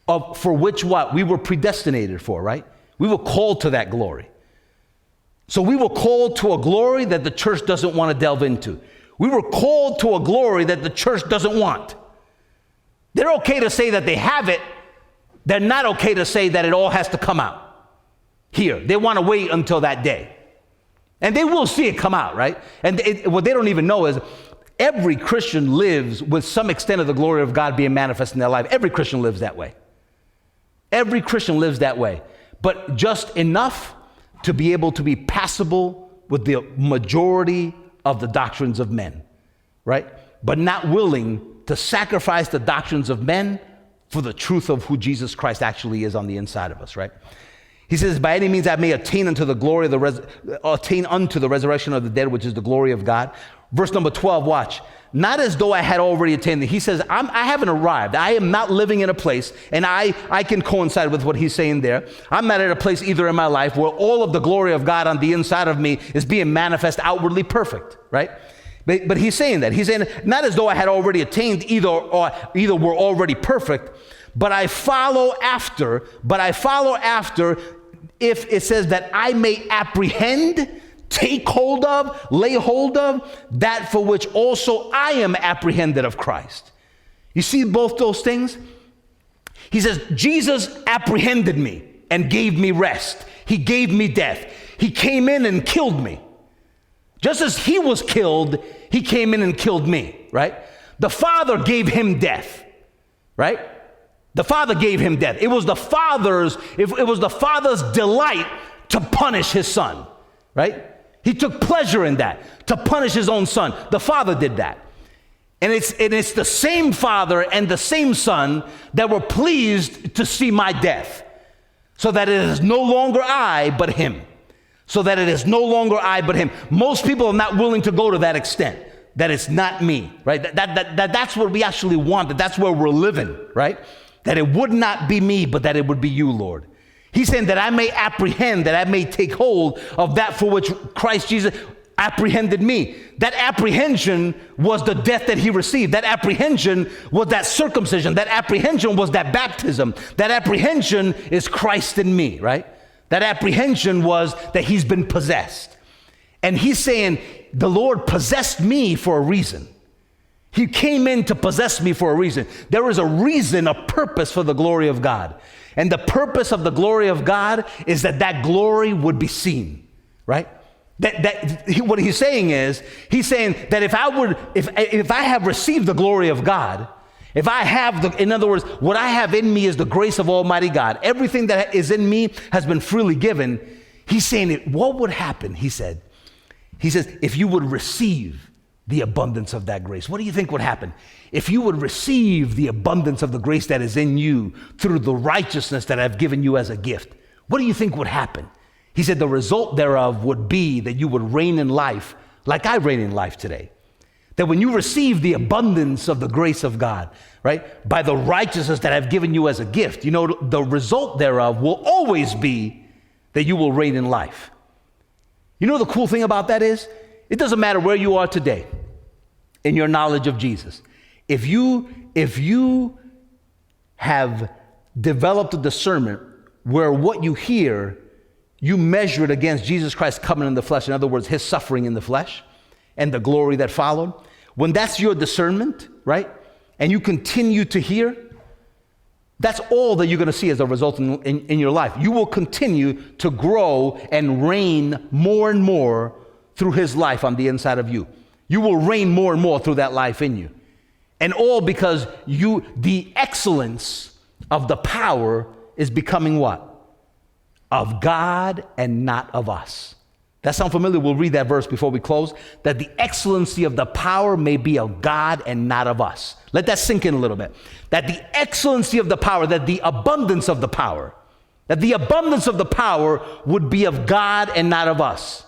for which what? We were predestinated for, right? We were called to that glory. So we were called to a glory that the church doesn't want to delve into. We were called to a glory that the church doesn't want. They're okay to say that they have it. They're not okay to say that it all has to come out here. They want to wait until that day. And they will see it come out, right? And what they don't even know is every Christian lives with some extent of the glory of God being manifest in their life. Every Christian lives that way. Every Christian lives that way. But just enough to be able to be passable with the majority of the doctrines of men, right? But not willing to sacrifice the doctrines of men for the truth of who Jesus Christ actually is on the inside of us, right? He says, by any means I may attain unto the glory of attain unto the resurrection of the dead, which is the glory of God. Verse number 12, watch. Not as though I had already attained it. He says, I haven't arrived. I am not living in a place, and I can coincide with what he's saying there. I'm not at a place either in my life where all of the glory of God on the inside of me is being manifest outwardly perfect, right? But he's saying that. He's saying, not as though I had already attained either were already perfect, but I follow after, if it says that I may apprehend, take hold of, lay hold of, that for which also I am apprehended of Christ. You see both those things? He says, Jesus apprehended me and gave me rest. He gave me death. He came in and killed me. Just as he was killed, he came in and killed me, right? The Father gave him death, right? The Father gave him death. It was the Father's delight to punish his Son, right? He took pleasure in that, to punish his own Son. The Father did that. And it's the same Father and the same Son that were pleased to see my death, so that it is no longer I, but him. So that it is no longer I, but him. Most people are not willing to go to that extent, that it's not me, right? That's what we actually want, that's where we're living, right? That it would not be me, but that it would be you, Lord. He's saying that I may apprehend, that I may take hold of that for which Christ Jesus apprehended me. That apprehension was the death that he received. That apprehension was that circumcision. That apprehension was that baptism. That apprehension is Christ in me, right? That apprehension was that he's been possessed. And he's saying, the Lord possessed me for a reason. He came in to possess me for a reason. There is a reason, a purpose for the glory of God. And the purpose of the glory of God is that glory would be seen, right? What he's saying is, he's saying that if I have received the glory of God, if I have in other words, what I have in me is the grace of Almighty God. Everything that is in me has been freely given. He's saying, what would happen? He says, if you would receive the abundance of that grace. What do you think would happen? If you would receive the abundance of the grace that is in you through the righteousness that I've given you as a gift, what do you think would happen? He said, the result thereof would be that you would reign in life like I reign in life today. That when you receive the abundance of the grace of God, right, by the righteousness that I've given you as a gift, you know, the result thereof will always be that you will reign in life. You know the cool thing about that is, it doesn't matter where you are today in your knowledge of Jesus. If you have developed a discernment where what you hear, you measure it against Jesus Christ coming in the flesh, in other words, his suffering in the flesh and the glory that followed, when that's your discernment, right, and you continue to hear, that's all that you're going to see as a result in your life. You will continue to grow and reign more and more through his life on the inside of you. You will reign more and more through that life in you. And all because the excellence of the power is becoming what? Of God and not of us. That sound familiar? We'll read that verse before we close. That the excellency of the power may be of God and not of us. Let that sink in a little bit. That the excellency of the power, that the abundance of the power, would be of God and not of us.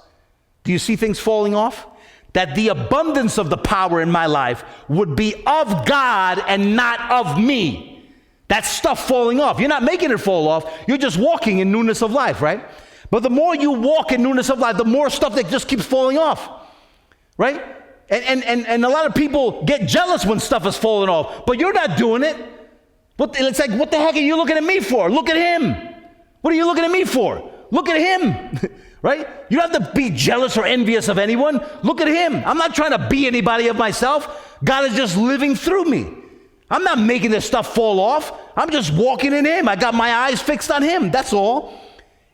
Do you see things falling off? That the abundance of the power in my life would be of God and not of me. That stuff falling off. You're not making it fall off. You're just walking in newness of life, right? But the more you walk in newness of life, the more stuff that just keeps falling off, right? And a lot of people get jealous when stuff is falling off, but you're not doing it. It's like, what the heck are you looking at me for? Look at him. What are you looking at me for? Look at him, right? You don't have to be jealous or envious of anyone. Look at him. I'm not trying to be anybody of myself. God is just living through me. I'm not making this stuff fall off. I'm just walking in him. I got my eyes fixed on him. That's all.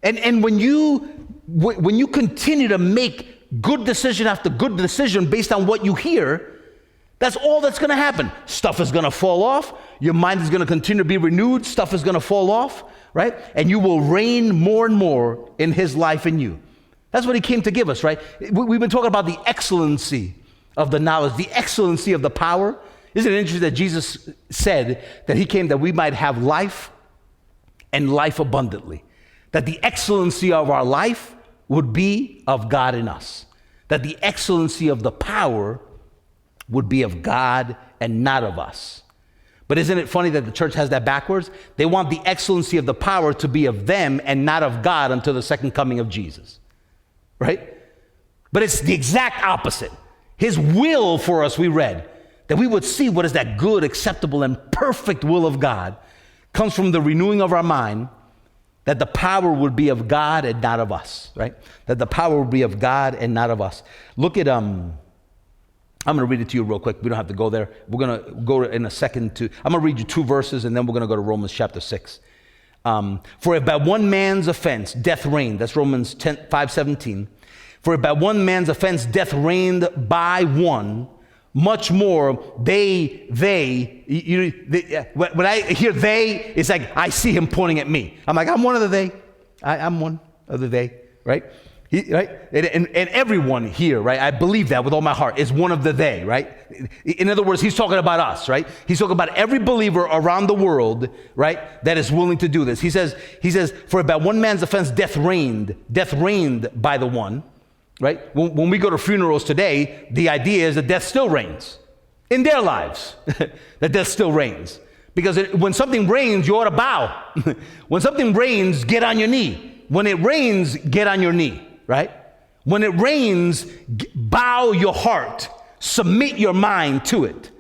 And when you continue to make good decision after good decision based on what you hear, that's all that's going to happen. Stuff is going to fall off. Your mind is going to continue to be renewed. Stuff is going to fall off, right? And you will reign more and more in his life in you. That's what he came to give us, right? We've been talking about the excellency of the knowledge, the excellency of the power. Isn't it interesting that Jesus said that he came that we might have life and life abundantly? That the excellency of our life would be of God in us. That the excellency of the power would be of God and not of us. But isn't it funny that the church has that backwards? They want the excellency of the power to be of them and not of God until the second coming of Jesus. Right? But it's the exact opposite. His will for us, we read, that we would see what is that good, acceptable, and perfect will of God comes from the renewing of our mind, that the power would be of God and not of us, right? That the power would be of God and not of us. Look at, I'm going to read it to you real quick. We don't have to go there. We're going to go in a second to, I'm going to read you 2 verses, and then we're going to go to Romans chapter 6. For if by one man's offense, death reigned, that's Romans 5:17. For if by one man's offense, death reigned by one, much more when I hear they, it's like I see him pointing at me. I'm like, I'm one of the they. I'm one of the they, right? Right? And everyone here, right? I believe that with all my heart is one of the they, right? In other words, he's talking about us, right? He's talking about every believer around the world, right? That is willing to do this. He says, for about one man's offense, death reigned by the one. Right? When we go to funerals today, the idea is that death still reigns in their lives, that death still reigns. Because when something reigns, you ought to bow. When something reigns, get on your knee. When it rains, get on your knee, right? When it rains, bow your heart, submit your mind to it,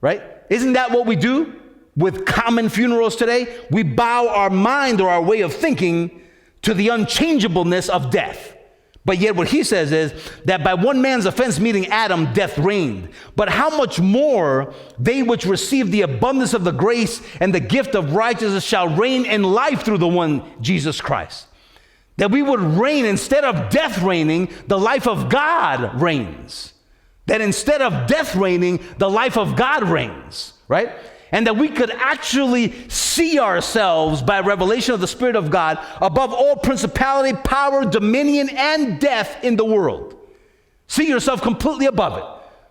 right? Isn't that what we do with common funerals today? We bow our mind or our way of thinking to the unchangeableness of death. But yet what he says is that by one man's offense, meaning Adam, death reigned. But how much more they which receive the abundance of the grace and the gift of righteousness shall reign in life through the one Jesus Christ. That we would reign, instead of death reigning, the life of God reigns. That instead of death reigning, the life of God reigns, right? And that we could actually see ourselves by revelation of the Spirit of God above all principality, power, dominion, and death in the world. See yourself completely above it.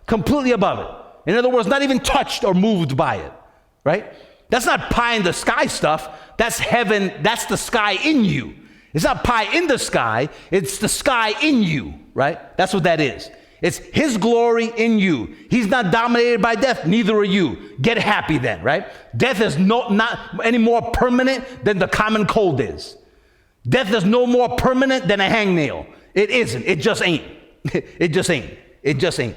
Completely above it. In other words, not even touched or moved by it, right? That's not pie in the sky stuff. That's heaven. That's the sky in you. It's not pie in the sky. It's the sky in you, right? That's what that is. It's his glory in you. He's not dominated by death. Neither are you. Get happy then, right? Death is not any more permanent than the common cold is. Death is no more permanent than a hangnail. It isn't. It just ain't. It just ain't. It just ain't.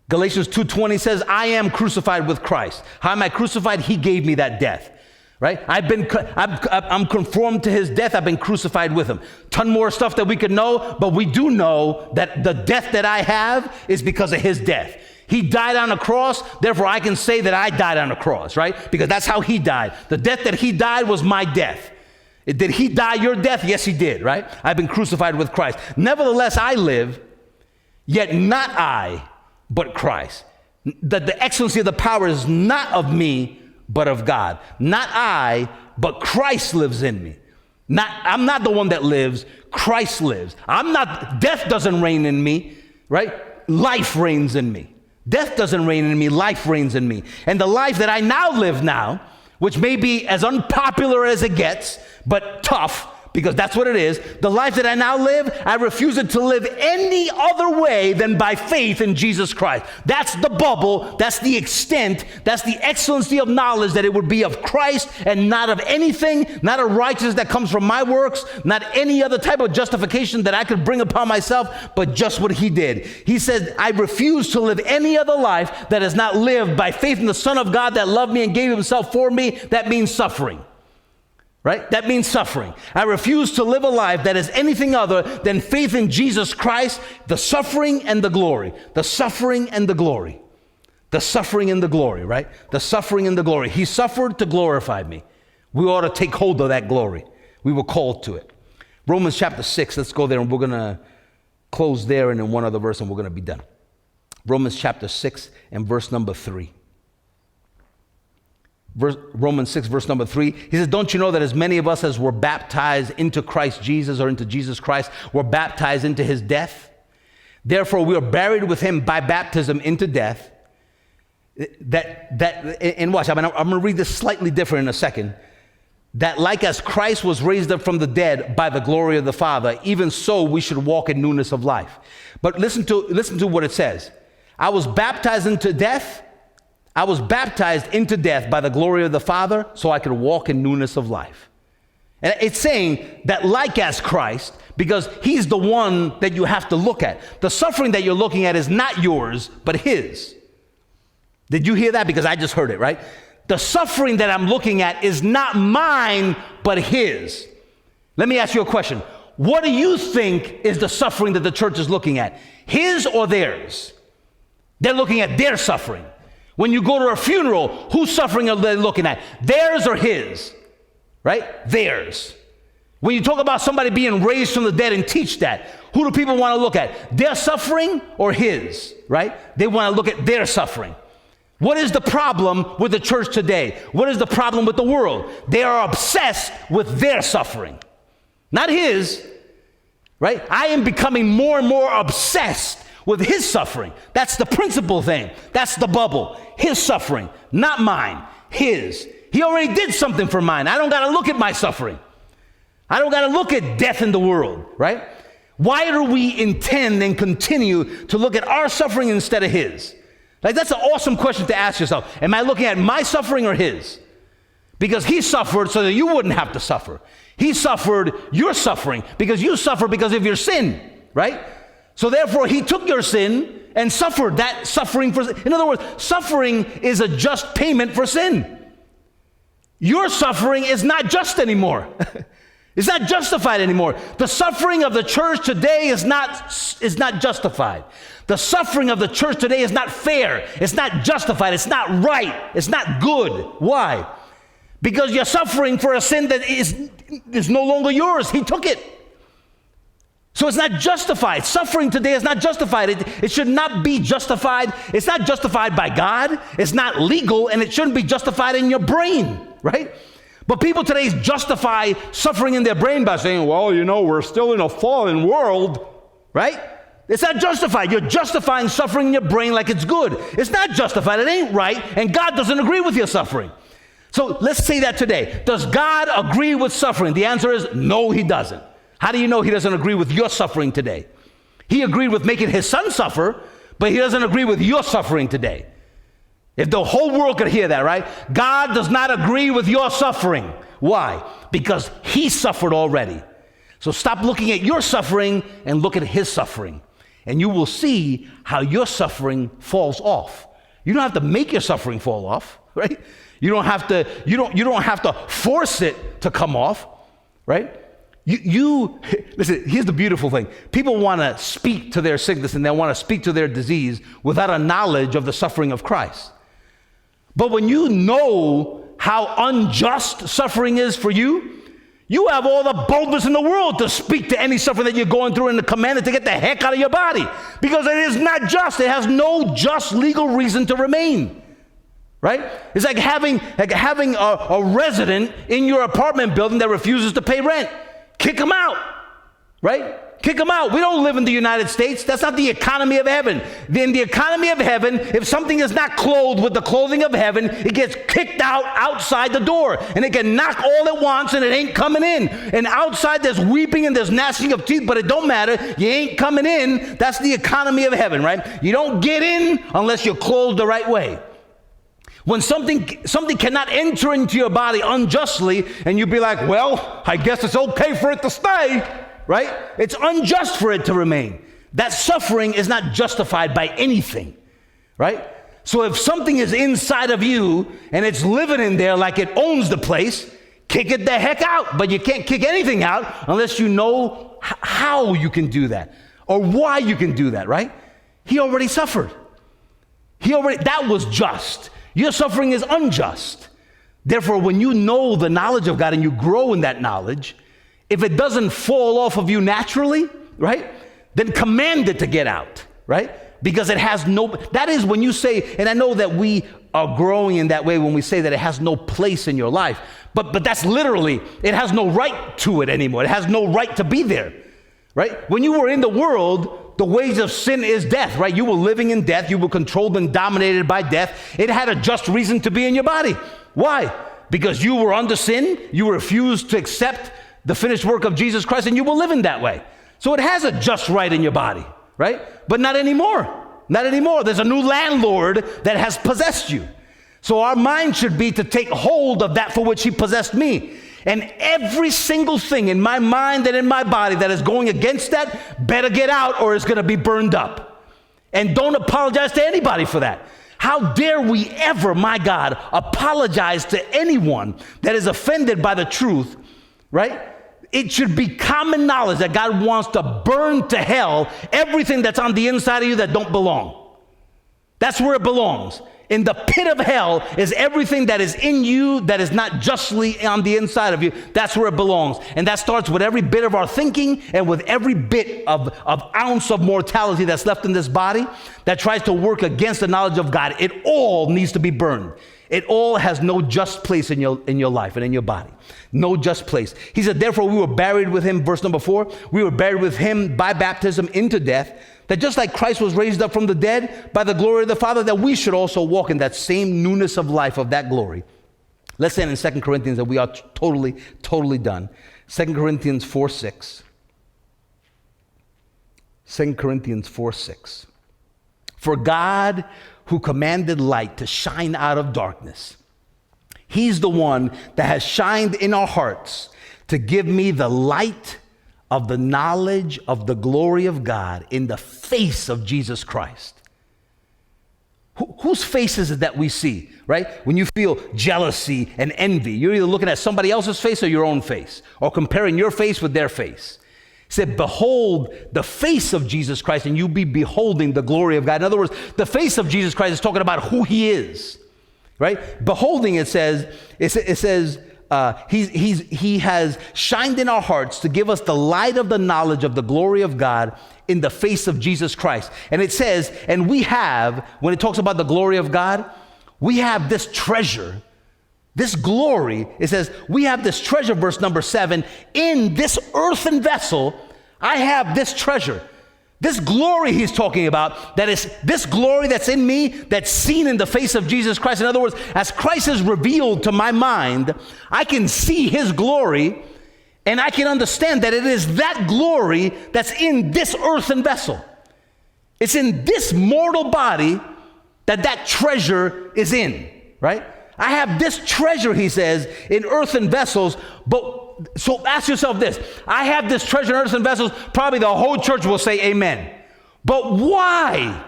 Galatians 2:20 says, I am crucified with Christ. How am I crucified? He gave me that death. Right? I'm conformed to his death. I've been crucified with him. Ton more stuff that we could know, but we do know that the death that I have is because of his death. He died on a cross, therefore I can say that I died on a cross, right? Because that's how he died. The death that he died was my death. Did he die your death? Yes, he did, right? I've been crucified with Christ. Nevertheless, I live, yet not I, but Christ. That the excellency of the power is not of me, but of God. Not I, but Christ lives in me. I'm not the one that lives. Christ lives. Death doesn't reign in me, right? Life reigns in me. Death doesn't reign in me, life reigns in me. And the life that I now live now, which may be as unpopular as it gets, but tough, because that's what it is. The life that I now live, I refuse it to live any other way than by faith in Jesus Christ. That's the bubble, that's the extent, that's the excellency of knowledge, that it would be of Christ and not of anything, not a righteousness that comes from my works, not any other type of justification that I could bring upon myself, but just what he did. He said, I refuse to live any other life that is not lived by faith in the Son of God that loved me and gave himself for me. That means suffering. Right? That means suffering. I refuse to live a life that is anything other than faith in Jesus Christ, the suffering and the glory. The suffering and the glory. The suffering and the glory, right? The suffering and the glory. He suffered to glorify me. We ought to take hold of that glory. We were called to it. Romans chapter 6, let's go there, and we're going to close there and in one other verse, and we're going to be done. Romans chapter 6 and verse number 3. Romans 6, verse number 3, he says, don't you know that as many of us as were baptized into Christ Jesus, or into Jesus Christ, were baptized into his death? Therefore, we are buried with him by baptism into death. And watch, I'm going to read this slightly different in a second. That like as Christ was raised up from the dead by the glory of the Father, even so we should walk in newness of life. But listen to what it says. I was baptized into death. I was baptized into death by the glory of the Father so I could walk in newness of life. And it's saying that like as Christ, because he's the one that you have to look at. The suffering that you're looking at is not yours, but his. Did you hear that? Because I just heard it, right? The suffering that I'm looking at is not mine, but his. Let me ask you a question. What do you think is the suffering that the church is looking at? His or theirs? They're looking at their suffering. When you go to a funeral, whose suffering are they looking at? Theirs or his? Right? Theirs. When you talk about somebody being raised from the dead and teach that, who do people want to look at? Their suffering or his? Right? They want to look at their suffering. What is the problem with the church today? What is the problem with the world? They are obsessed with their suffering, not his. Right? I am becoming more and more obsessed with his suffering. That's the principal thing. That's the bubble. His suffering, not mine. His. He already did something for mine. I don't got to look at my suffering. I don't got to look at death in the world, right? Why do we intend and continue to look at our suffering instead of his? Like, that's an awesome question to ask yourself. Am I looking at my suffering or his? Because he suffered so that you wouldn't have to suffer. He suffered your suffering because you suffer because of your sin, right? So therefore, he took your sin and suffered that suffering for. In other words, suffering is a just payment for sin. Your suffering is not just anymore. It's not justified anymore. The suffering of the church today is not justified. The suffering of the church today is not fair. It's not justified. It's not right. It's not good. Why? Because you're suffering for a sin that is no longer yours. He took it. So it's not justified. Suffering today is not justified. It should not be justified. It's not justified by God. It's not legal, and it shouldn't be justified in your brain, right? But people today justify suffering in their brain by saying, well, you know, we're still in a fallen world, right? It's not justified. You're justifying suffering in your brain like it's good. It's not justified. It ain't right, and God doesn't agree with your suffering. So let's say that today. Does God agree with suffering? The answer is no, he doesn't. How do you know he doesn't agree with your suffering today? He agreed with making his son suffer, but he doesn't agree with your suffering today. If the whole world could hear that, right? God does not agree with your suffering. Why? Because he suffered already. So stop looking at your suffering and look at his suffering. And you will see how your suffering falls off. You don't have to make your suffering fall off, right? You don't have to force it to come off, right? You listen, here's the beautiful thing. People want to speak to their sickness and they want to speak to their disease without a knowledge of the suffering of Christ. But when you know how unjust suffering is for you, you have all the boldness in the world to speak to any suffering that you're going through and to command it to get the heck out of your body. Because it is not just. It has no just legal reason to remain. Right? It's like having a resident in your apartment building that refuses to pay rent. Kick them out. right? Kick them out. We don't live in the United States. That's not the economy of heaven. In the economy of heaven, if something is not clothed with the clothing of heaven, it gets kicked out outside the door. And it can knock all it wants and it ain't coming in. And outside there's weeping and there's gnashing of teeth, but it don't matter. You ain't coming in. That's the economy of heaven, right? You don't get in unless you're clothed the right way. When something cannot enter into your body unjustly, and you be like, well, I guess it's okay for it to stay, right? It's unjust for it to remain. That suffering is not justified by anything, right? So if something is inside of you and it's living in there like it owns the place, kick it the heck out. But you can't kick anything out unless you know how you can do that or why you can do that, right? He already suffered. That was just. Your suffering is unjust. Therefore, when you know the knowledge of God and you grow in that knowledge, if it doesn't fall off of you naturally, right, then command it to get out, right? Because it has that is when you say, and I know that we are growing in that way when we say that it has no place in your life, but that's literally, it has no right to it anymore. It has no right to be there, right? When you were in the world, the wage of sin is death, right? You were living in death. You were controlled and dominated by death. It had a just reason to be in your body. Why? Because you were under sin. You refused to accept the finished work of Jesus Christ, and you were living that way. So it has a just right in your body, right? But not anymore. Not anymore. There's a new landlord that has possessed you. So our mind should be to take hold of that for which he possessed me. And every single thing in my mind and in my body that is going against that better get out or it's going to be burned up. And don't apologize to anybody for that. How dare we ever, my God, apologize to anyone that is offended by the truth, right? It should be common knowledge that God wants to burn to hell everything that's on the inside of you that don't belong. That's where it belongs. In the pit of hell is everything that is in you that is not justly on the inside of you. That's where it belongs. And that starts with every bit of our thinking and with every bit of ounce of mortality that's left in this body that tries to work against the knowledge of God. It all needs to be burned. It all has no just place in your life and in your body. No just place. He said, therefore we were buried with him, verse number 4. We were buried with him by baptism into death, that just like Christ was raised up from the dead by the glory of the Father, that we should also walk in that same newness of life of that glory. Let's end in 2 Corinthians, and we are totally done. 2 Corinthians 4:6. 2 Corinthians 4:6. For God, who commanded light to shine out of darkness, he's the one that has shined in our hearts to give me the light of the knowledge of the glory of God in the face of Jesus Christ. Whose face is it that we see, right? When you feel jealousy and envy, you're either looking at somebody else's face or your own face, or comparing your face with their face. He said, behold the face of Jesus Christ, and you be beholding the glory of God. In other words, the face of Jesus Christ is talking about who he is, right? Beholding, it says, he has shined in our hearts to give us the light of the knowledge of the glory of God in the face of Jesus Christ. And it says, and we have, when it talks about the glory of God, we have this treasure, this glory. It says, we have this treasure, verse number 7, in this earthen vessel. I have this treasure. This glory he's talking about, that is this glory that's in me, that's seen in the face of Jesus Christ. In other words, as Christ is revealed to my mind, I can see his glory, and I can understand that it is that glory that's in this earthen vessel. It's in this mortal body that treasure is in, right? I have this treasure, he says, in earthen vessels, but so ask yourself this. I have this treasure in earthen vessels. Probably the whole church will say amen. But why?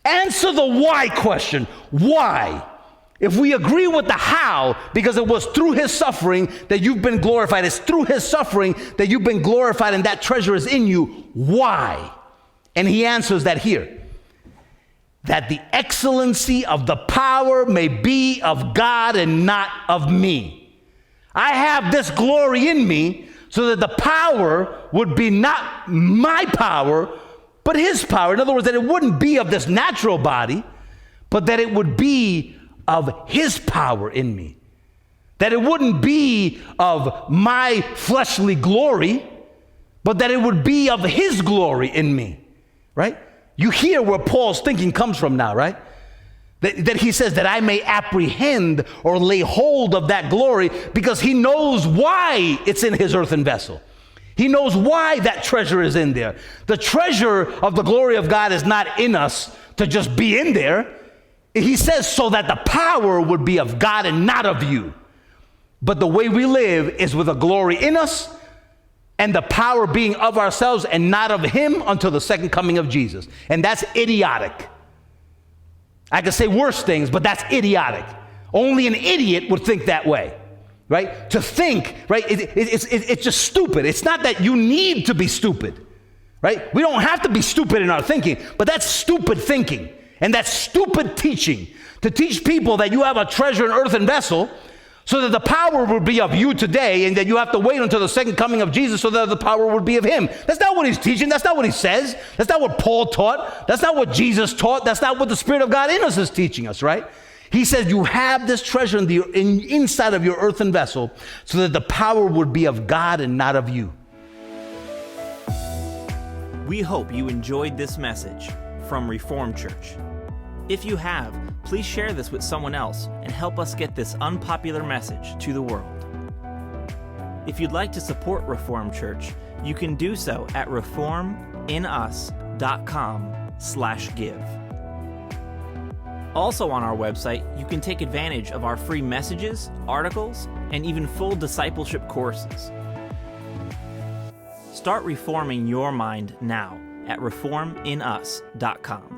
Answer the why question. Why? If we agree with the how, because it was through his suffering that you've been glorified. It's through his suffering that you've been glorified and that treasure is in you. Why? And he answers that here. That the excellency of the power may be of God and not of me. I have this glory in me so that the power would be not my power, but his power. In other words, that it wouldn't be of this natural body, but that it would be of his power in me. That it wouldn't be of my fleshly glory, but that it would be of his glory in me, right? You hear where Paul's thinking comes from now, right? That he says that I may apprehend or lay hold of that glory, because he knows why it's in his earthen vessel. He knows why that treasure is in there. The treasure of the glory of God is not in us to just be in there. He says so that the power would be of God and not of you. But the way we live is with a glory in us and the power being of ourselves and not of him until the second coming of Jesus. And that's idiotic. I could say worse things, but that's idiotic. Only an idiot would think that way, right? To think, right? It's just stupid. It's not that you need to be stupid, right? We don't have to be stupid in our thinking, but that's stupid thinking. And that's stupid teaching, to teach people that you have a treasure in earthen vessel so that the power would be of you today and that you have to wait until the second coming of Jesus so that the power would be of him. That's not what he's teaching. That's not what he says. That's not what Paul taught. That's not what Jesus taught. That's not what the Spirit of God in us is teaching us, right? He says you have this treasure inside of your earthen vessel so that the power would be of God and not of you. We hope you enjoyed this message from Reformed Church. If you have, please share this with someone else and help us get this unpopular message to the world. If you'd like to support Reformed Church, you can do so at reforminus.com/give. Also on our website, you can take advantage of our free messages, articles, and even full discipleship courses. Start reforming your mind now at reforminus.com.